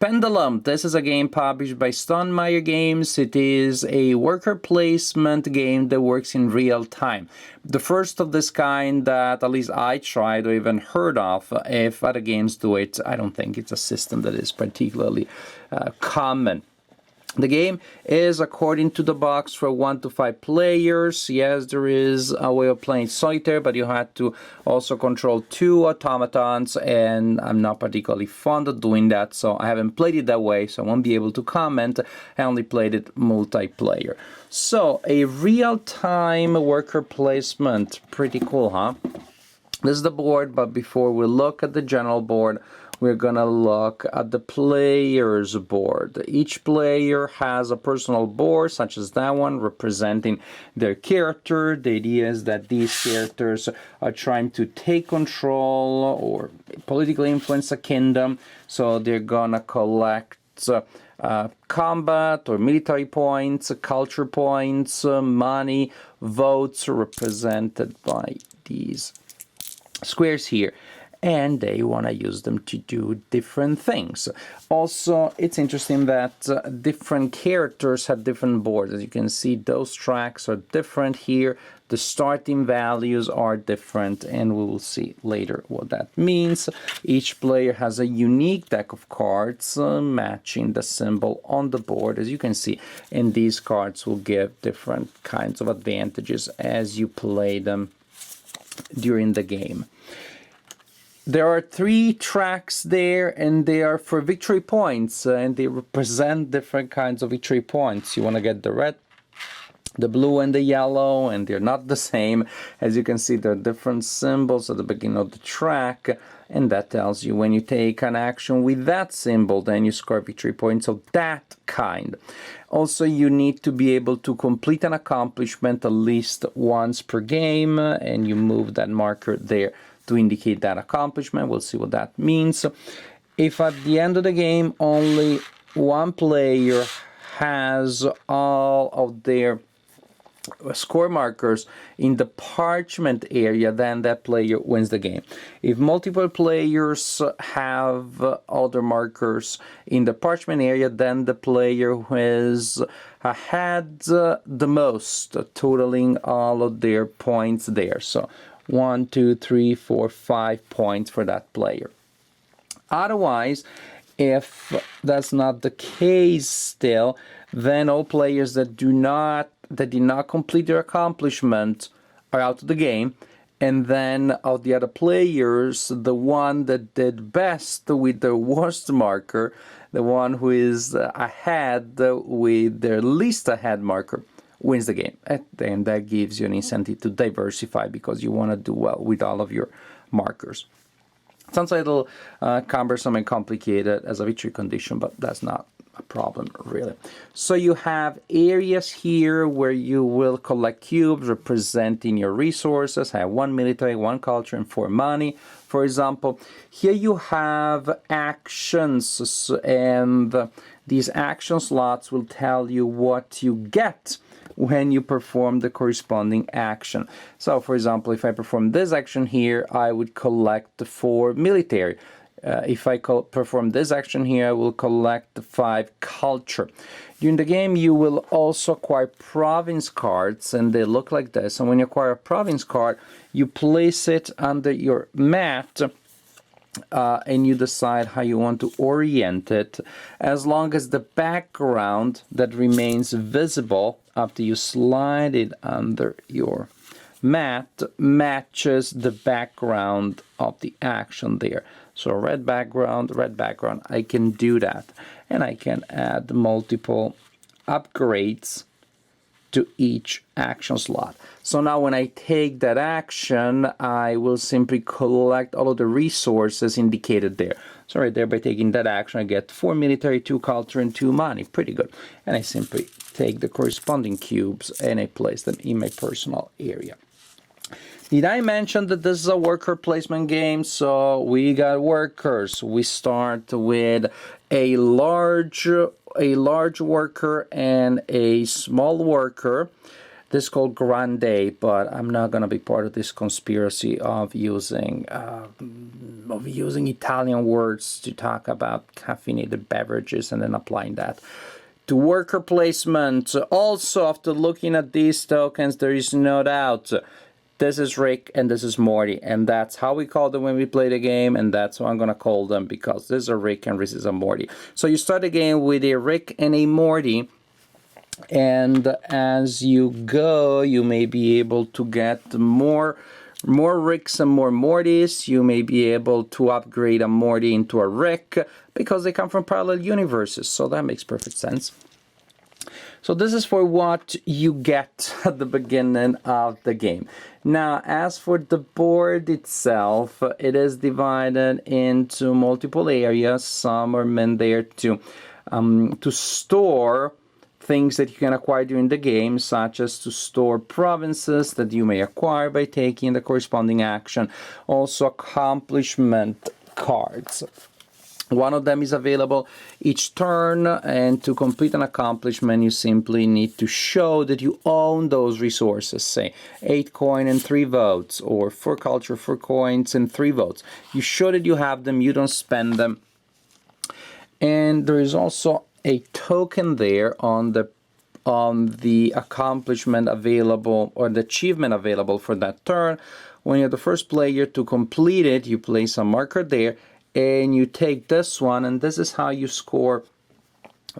Pendulum. This is a game published by Stonemaier Games. It is a worker placement game that works in real time. The first of this kind that at least I tried or even heard of. If other games do it, I don't think it's a system that is particularly common. The game is, according to the box, for 1 to 5 players. Yes, there is a way of playing solitaire, but you have to also control 2 automatons, and I'm not particularly fond of doing that, so I haven't played it that way, so I won't be able to comment. I only played it multiplayer. So, a real-time worker placement. Pretty cool, huh? This is the board, but before we look at the general board, we're gonna look at the player's board. Each player has a personal board, such as that one, representing their character. The idea is that these characters are trying to take control or politically influence a kingdom, so they're gonna collect combat or military points, culture points, money, votes represented by these squares here, and they want to use them to do different things. Also, it's interesting that different characters have different boards. As you can see, those tracks are different here. The starting values are different, and we will see later what that means. Each player has a unique deck of cards matching the symbol on the board. As you can see, and these cards will give different kinds of advantages as you play them during the game. There are 3 tracks there, and they are for victory points, and they represent different kinds of victory points. You want to get the red, the blue, and the yellow, and they're not the same. As you can see, there are different symbols at the beginning of the track, and that tells you when you take an action with that symbol, then you score victory points of that kind. Also, you need to be able to complete an accomplishment at least once per game, and you move that marker there to indicate that accomplishment. We'll see what that means. If at the end of the game only one player has all of their score markers in the parchment area, then that player wins the game. If multiple players have all their markers in the parchment area, then the player who has had the most, totaling all of their points there. So 1, 2, 3, 4, 5 points for that player. Otherwise, if that's not the case still, then all players that did not complete their accomplishment are out of the game. And then of the other players, the one that did best with the worst marker, the one who is ahead with their least ahead marker, wins the game. And that gives you an incentive to diversify because you want to do well with all of your markers. Sounds a little cumbersome and complicated as a victory condition, but that's not a problem really. So you have areas here where you will collect cubes representing your resources. I have 1 military, 1 culture, and 4 money, for example. Here you have actions, and these action slots will tell you what you get when you perform the corresponding action. So, for example, if I perform this action here, I would collect 4 military. If I perform this action here, I will collect 5 culture. During the game, you will also acquire province cards, and they look like this. And when you acquire a province card, you place it under your mat, and you decide how you want to orient it, as long as the background that remains visible after you slide it under your mat matches the background of the action there. So red background, I can do that. And I can add multiple upgrades to each action slot. So now when I take that action, I will simply collect all of the resources indicated there. So right there, by taking that action, I get 4 military, 2 culture, and 2 money. Pretty good. And I simply take the corresponding cubes and I place them in my personal area. Did I mention that this is a worker placement game? So we got workers. We start with a large worker and a small worker. This is called grande, but I'm not going to be part of this conspiracy of using Italian words to talk about caffeinated beverages and then applying that to worker placement. Also, after looking at these tokens, there is no doubt this is Rick and this is Morty, and that's how we call them when we play the game, and that's how I'm going to call them, because this is a Rick and this is a Morty. So you start the game with a Rick and a Morty, and as you go, you may be able to get more Ricks and more Mortys. You may be able to upgrade a Morty into a Rick, because they come from parallel universes, so that makes perfect sense. So this is for what you get at the beginning of the game. Now, as for the board itself, it is divided into multiple areas. Some are meant there to store things that you can acquire during the game, such as to store provinces that you may acquire by taking the corresponding action. Also, accomplishment cards. One of them is available each turn, and to complete an accomplishment, you simply need to show that you own those resources, say 8 coin and 3 votes, or 4 culture, 4 coins and 3 votes. You show that you have them, you don't spend them. And there is also a token there on the accomplishment available, or the achievement available for that turn. When you're the first player to complete it, you place a marker there, and you take this one, and this is how you score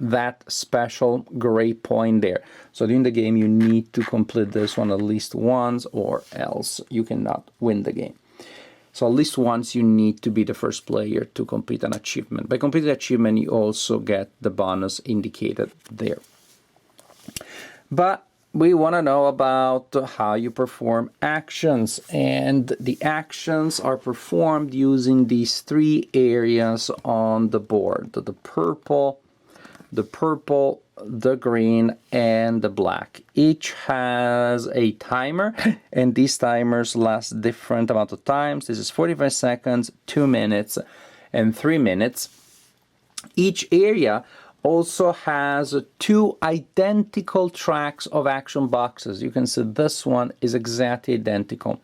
that special gray point there. So during the game, you need to complete this one at least once, or else you cannot win the game. So at least once you need to be the first player to complete an achievement. By completing the achievement, you also get the bonus indicated there. But we want to know about how you perform actions, and the actions are performed using these 3 areas on the board: the purple, the green, and the black. Each has a timer, and these timers last different amount of times. This is 45 seconds, 2 minutes, and 3 minutes. Each area also has 2 identical tracks of action boxes. You can see this one is exactly identical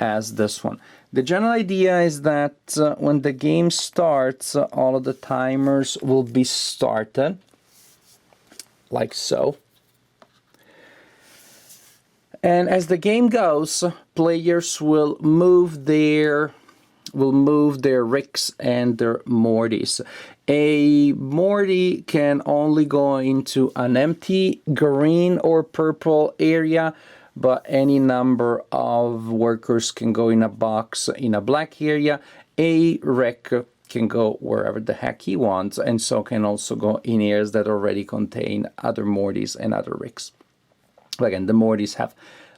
as this one. The general idea is that when the game starts, all of the timers will be started, like so. And as the game goes, players will move their Ricks and their Mortys. A Morty can only go into an empty green or purple area, but any number of workers can go in a box in a black area. A Rick can go wherever the heck he wants, and so can also go in areas that already contain other Mortys and other Ricks. Again, the Mortys have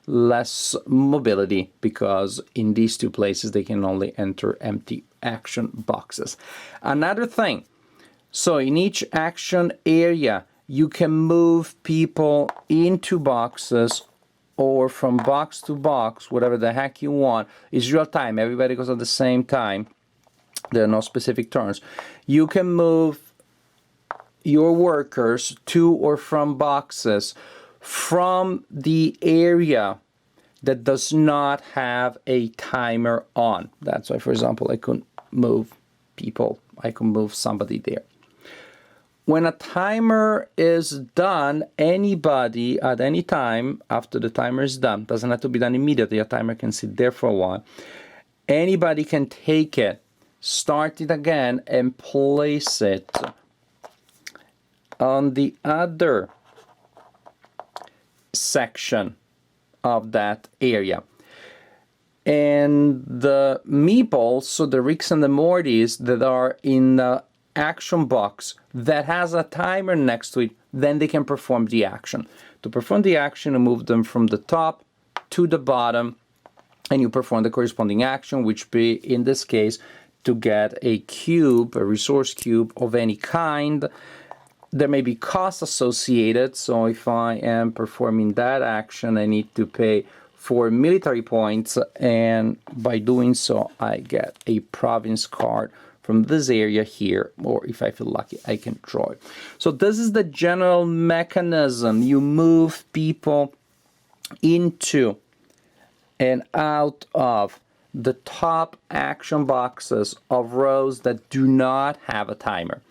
less mobility, because in these 2 places they can only enter empty action boxes. Another thing, so in each action area you can move people into boxes or from box to box, whatever the heck you want. It's real time, everybody goes at the same time, there are no specific turns. You can move your workers to or from boxes from the area that does not have a timer on. That's why, for example, I could move people, I could move somebody there. When a timer is done, anybody at any time after the timer is done, doesn't have to be done immediately, a timer can sit there for a while, anybody can take it, start it again, and place it on the other section of that area. And the meeples, so the Ricks and the Mortys that are in the action box that has a timer next to it, then they can perform the action. To perform the action, you move them from the top to the bottom, and you perform the corresponding action, which be, in this case, to get a cube, a resource cube of any kind. There may be costs associated, so if I am performing that action, I need to pay 4 military points, and by doing so, I get a province card from this area here, or if I feel lucky, I can draw it. So this is the general mechanism. You move people into and out of the top action boxes of rows that do not have a timer.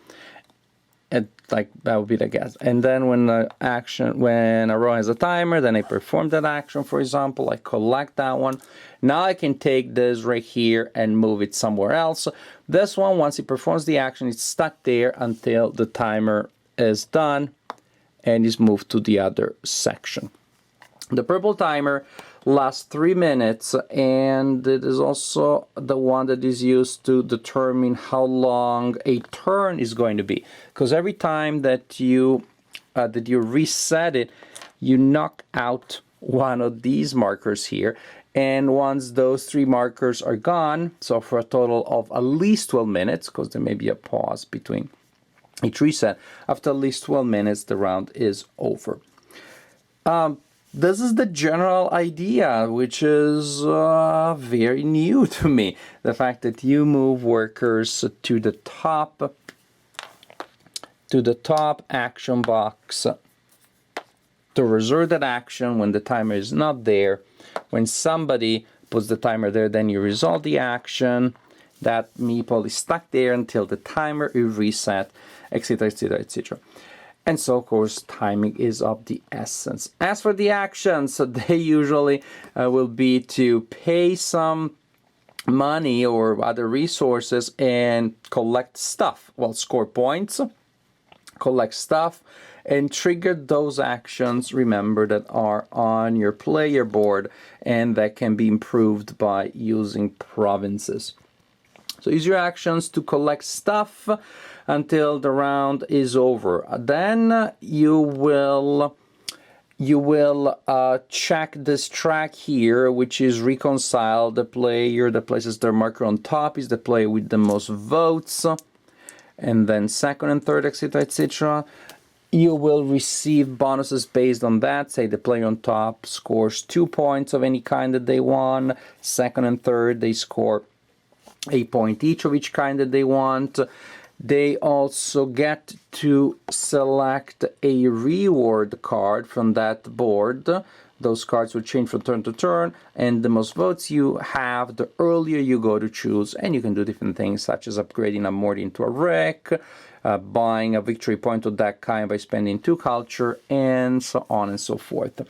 And like that would be the guess. And then when a row has a timer, then I perform that action. For example, I collect that one. Now I can take this right here and move it somewhere else. This one, once it performs the action, it's stuck there until the timer is done and is moved to the other section. The purple timer lasts 3 minutes, and it is also the one that is used to determine how long a turn is going to be. Because every time that you reset it, you knock out one of these markers here. And once those 3 markers are gone, so for a total of at least 12 minutes, because there may be a pause between each reset, after at least 12 minutes, the round is over. This is the general idea, which is very new to me. The fact that you move workers to the top action box to reserve that action when the timer is not there. When somebody puts the timer there, then you resolve the action. That meeple is stuck there until the timer is reset, etc., etc., etc. And so, of course, timing is of the essence. As for the actions, they usually will be to pay some money or other resources and collect stuff. Well, score points, collect stuff, and trigger those actions, remember, that are on your player board and that can be improved by using provinces. So use your actions to collect stuff until the round is over. Then you will check this track here, which is reconcile. The player that places their marker on top is the player with the most votes, and then second and third, etc., etc. You will receive bonuses based on that. Say the player on top scores 2 points of any kind that they won. Second and third, they score a point each of each kind that they want. They also get to select a reward card from that board. Those cards will change from turn to turn, and the most votes you have, the earlier you go to choose. And you can do different things, such as upgrading a Morty into a Rick, buying a victory point of that kind by spending 2 culture, and so on and so forth.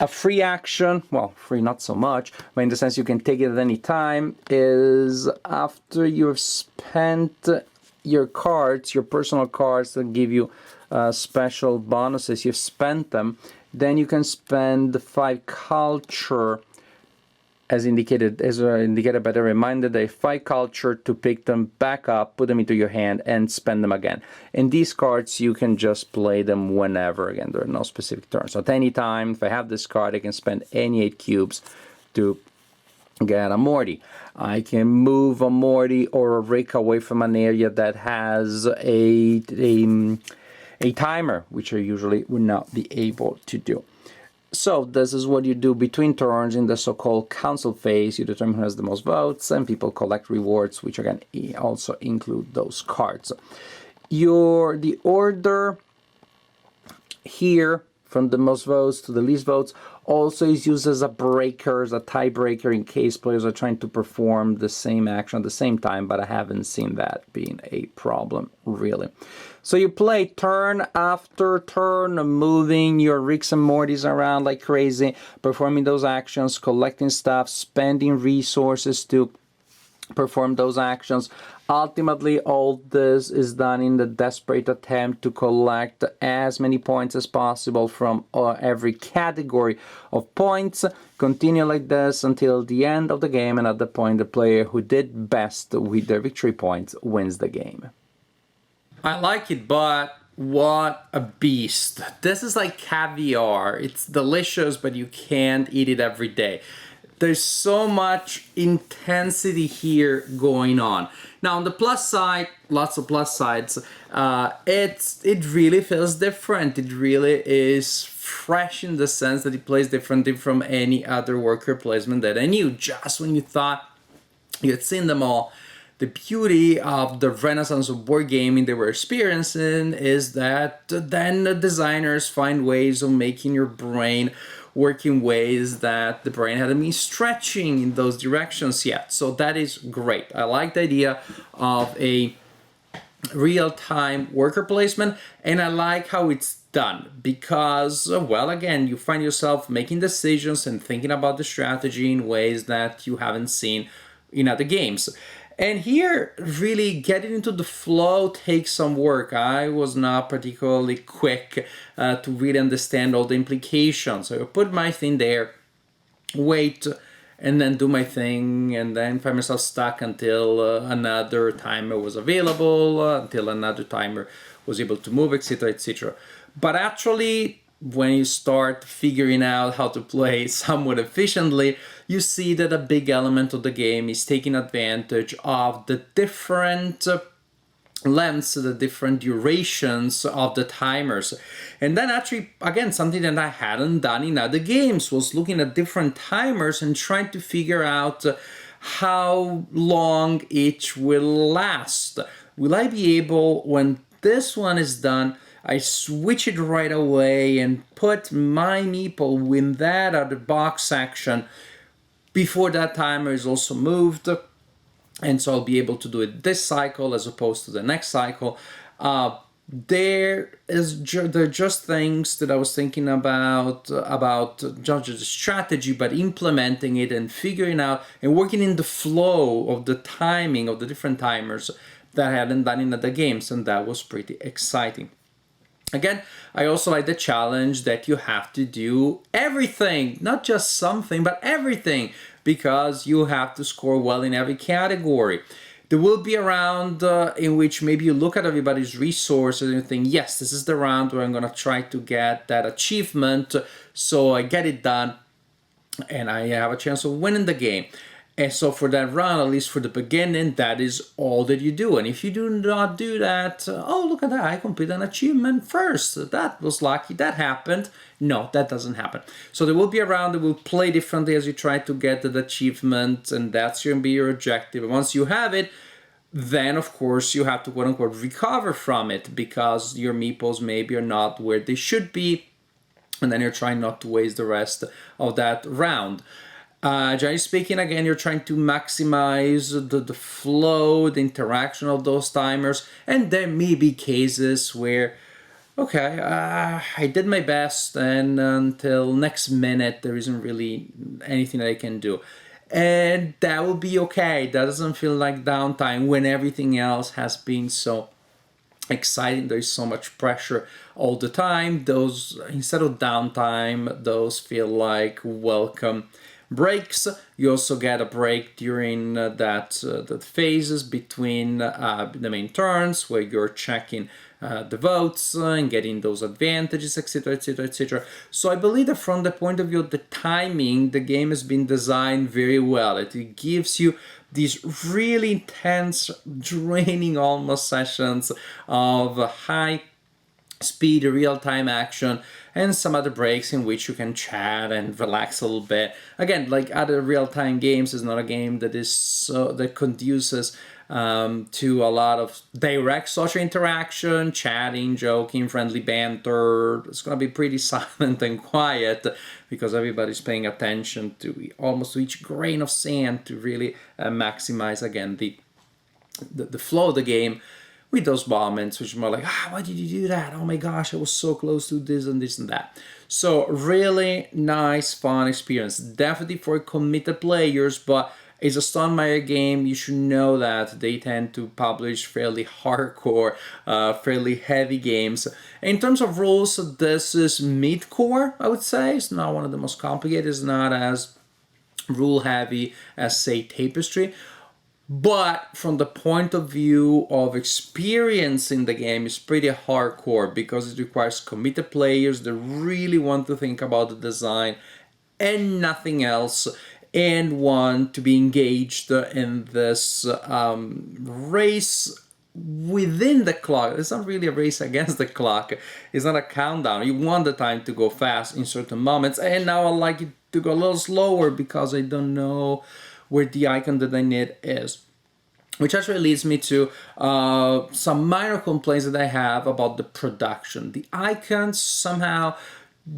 A free action, well, free not so much, but in the sense you can take it at any time, is after you've spent your cards, your personal cards that give you special bonuses, you've spent them, then you can spend 5 culture, as indicated by the reminder, they 5 culture to pick them back up, put them into your hand, and spend them again. And these cards, you can just play them whenever. Again, there are no specific turns. So at any time, if I have this card, I can spend any 8 cubes to get a Morty. I can move a Morty or a Rick away from an area that has a timer, which I usually would not be able to do. So this is what you do between turns in the so-called council phase. You determine who has the most votes, and people collect rewards, which again also include those cards. The order here, from the most votes to the least votes, also is used as a breaker, as a tiebreaker, in case players are trying to perform the same action at the same time, but I haven't seen that being a problem, really. So you play turn after turn, moving your Ricks and Mortys around like crazy, performing those actions, collecting stuff, spending resources to perform those actions. Ultimately, all this is done in the desperate attempt to collect as many points as possible from every category of points. Continue like this until the end of the game, and at the point the player who did best with their victory points wins the game. I like it, but what a beast. This is like caviar. It's delicious, but you can't eat it every day. There's so much intensity here going on. Now, on the plus side, lots of plus sides, it really feels different. It really is fresh in the sense that it plays differently from any other worker placement that I knew. Just when you thought you had seen them all, the beauty of the renaissance of board gaming they were experiencing is that then the designers find ways of making your brain work in ways that the brain hadn't been stretching in those directions yet. So that is great. I like the idea of a real-time worker placement, and I like how it's done because, well, again, you find yourself making decisions and thinking about the strategy in ways that you haven't seen in other games. And here, really getting into the flow takes some work. I was not particularly quick to really understand all the implications. So I put my thing there, wait, and then do my thing, and then find myself stuck until another timer was available, until another timer was able to move, etc., etc. But actually, when you start figuring out how to play somewhat efficiently, you see that a big element of the game is taking advantage of the different lengths, the different durations of the timers. And then actually, again, something that I hadn't done in other games was looking at different timers and trying to figure out how long each will last. Will I be able, when this one is done, I switch it right away and put my meeple in that other box section before that timer is also moved, and so I'll be able to do it this cycle as opposed to the next cycle. There are just things that I was thinking about not just the strategy, but implementing it and figuring out and working in the flow of the timing of the different timers that I hadn't done in other games, and that was pretty exciting. Again, I also like the challenge that you have to do everything, not just something, but everything, because you have to score well in every category. There will be a round in which maybe you look at everybody's resources and you think, yes, this is the round where I'm going to try to get that achievement, so I get it done and I have a chance of winning the game. And so for that round, at least for the beginning, that is all that you do. And if you do not do that, oh, look at that, I completed an achievement first. That was lucky, that happened. No, that doesn't happen. So there will be a round that will play differently as you try to get that achievement, and that's going to be your objective. And once you have it, then of course you have to quote unquote recover from it because your meeples maybe are not where they should be, and then you're trying not to waste the rest of that round. Generally speaking, again, you're trying to maximize the flow, the interaction of those timers, and there may be cases where, okay, I did my best, and until next minute, there isn't really anything that I can do. And that will be okay. That doesn't feel like downtime when everything else has been so exciting. There's so much pressure all the time. Those, instead of downtime, those feel like welcome breaks. You also get a break during that phases between the main turns where you're checking the votes and getting those advantages, etc., etc., etc. So I believe that from the point of view of the timing, the game has been designed very well. It gives you these really intense, draining almost sessions of high speed, real-time action, and some other breaks in which you can chat and relax a little bit. Again, like other real-time games, is not a game that is so that conduces to a lot of direct social interaction, chatting, joking, friendly banter. It's going to be pretty silent and quiet because everybody's paying attention to almost each grain of sand to really maximize, again, the flow of the game, with those moments which are more like, why did you do that? Oh my gosh, I was so close to this and this and that. So really nice, fun experience. Definitely for committed players, but it's a Stonemaier game. You should know that they tend to publish fairly hardcore, fairly heavy games. In terms of rules, this is mid-core, I would say. It's not one of the most complicated. It's not as rule-heavy as, say, Tapestry. But from the point of view of experiencing the game, it's pretty hardcore because it requires committed players that really want to think about the design and nothing else, and want to be engaged in this race within the clock. It's not really a race against the clock. It's not a countdown. You want the time to go fast in certain moments, and now I like it to go a little slower because I don't know where the icon that I need is. Which actually leads me to some minor complaints that I have about the production. The icons somehow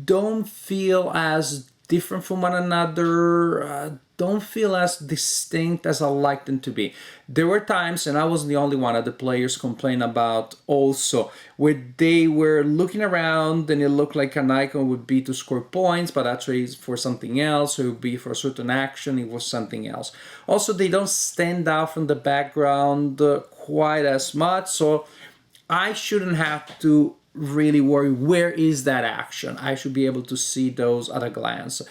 don't feel as different from one another, don't feel as distinct as I like them to be. There were times, and I wasn't the only one that the players complained about also, where they were looking around and it looked like an icon would be to score points, but actually it's for something else, or it would be for a certain action, it was something else. Also, they don't stand out from the background quite as much, so I shouldn't have to really worry where is that action. I should be able to see those at a glance.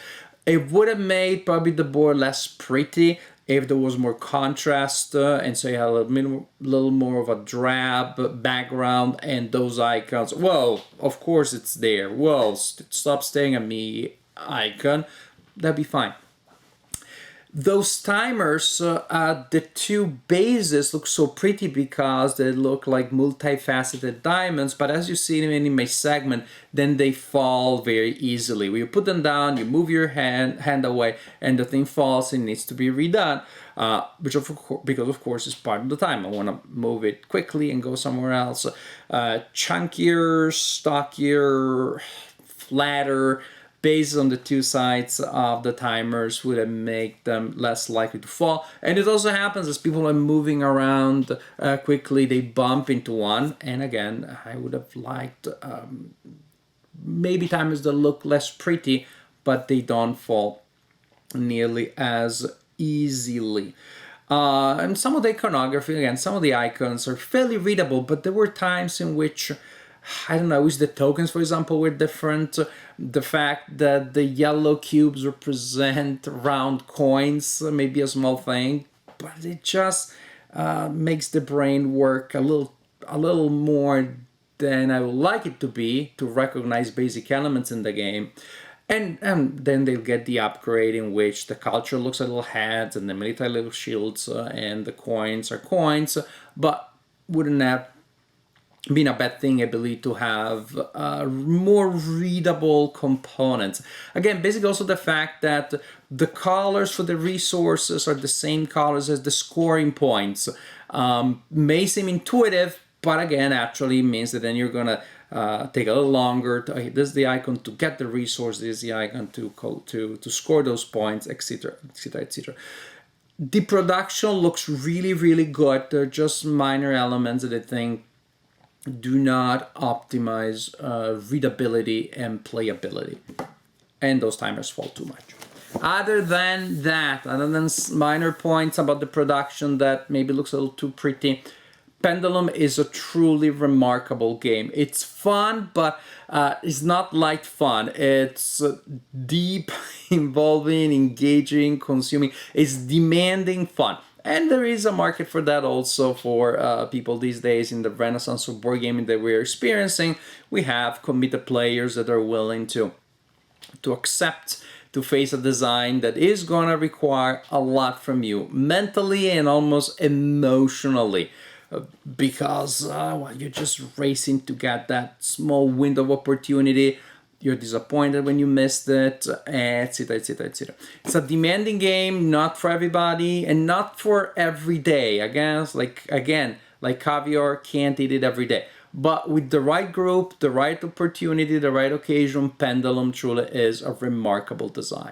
It would have made probably the board less pretty if there was more contrast and so you had little more of a drab background and those icons. Well, of course it's there. Well, stop staring at me icon. That'd be fine. Those timers at the two bases look so pretty because they look like multifaceted diamonds, but as you see in my segment, then they fall very easily. When you put them down, you move your hand away, and the thing falls and needs to be redone, because of course it's part of the time. I want to move it quickly and go somewhere else. Chunkier, stockier, flatter, based on the two sides of the timers would make them less likely to fall. And it also happens as people are moving around quickly, they bump into one. And again, I would have liked maybe timers that look less pretty, but they don't fall nearly as easily. And some of the iconography, again, some of the icons are fairly readable, but there were times in which, I don't know, wish the tokens, for example, were different. The fact that the yellow cubes represent round coins may be a small thing, but it just makes the brain work a little more than I would like it to be to recognize basic elements in the game. And then they'll get the upgrade in which the culture looks like little heads and the military little shields and the coins are coins, but wouldn't have been a bad thing, I believe, to have more readable components. Again, basically also the fact that the colors for the resources are the same colors as the scoring points. May seem intuitive, but again, actually means that then you're going to take a little longer. This is the icon to get the resource, this is the icon to score those points, etc., etc., etc. The production looks really, really good. They're just minor elements that I think do not optimize readability and playability, and those timers fall too much. Other than that, other than minor points about the production that maybe looks a little too pretty, Pendulum is a truly remarkable game. It's fun, but it's not light fun. It's deep, involving, engaging, consuming. It's demanding fun. And there is a market for that also for people these days in the renaissance of board gaming that we're experiencing. We have committed players that are willing to accept to face a design that is going to require a lot from you, mentally and almost emotionally, because well, you're just racing to get that small window of opportunity. You're disappointed when you missed it, etc., etc., etc. It's a demanding game, not for everybody, and not for every day. Again, like caviar, can't eat it every day. But with the right group, the right opportunity, the right occasion, Pendulum truly is a remarkable design.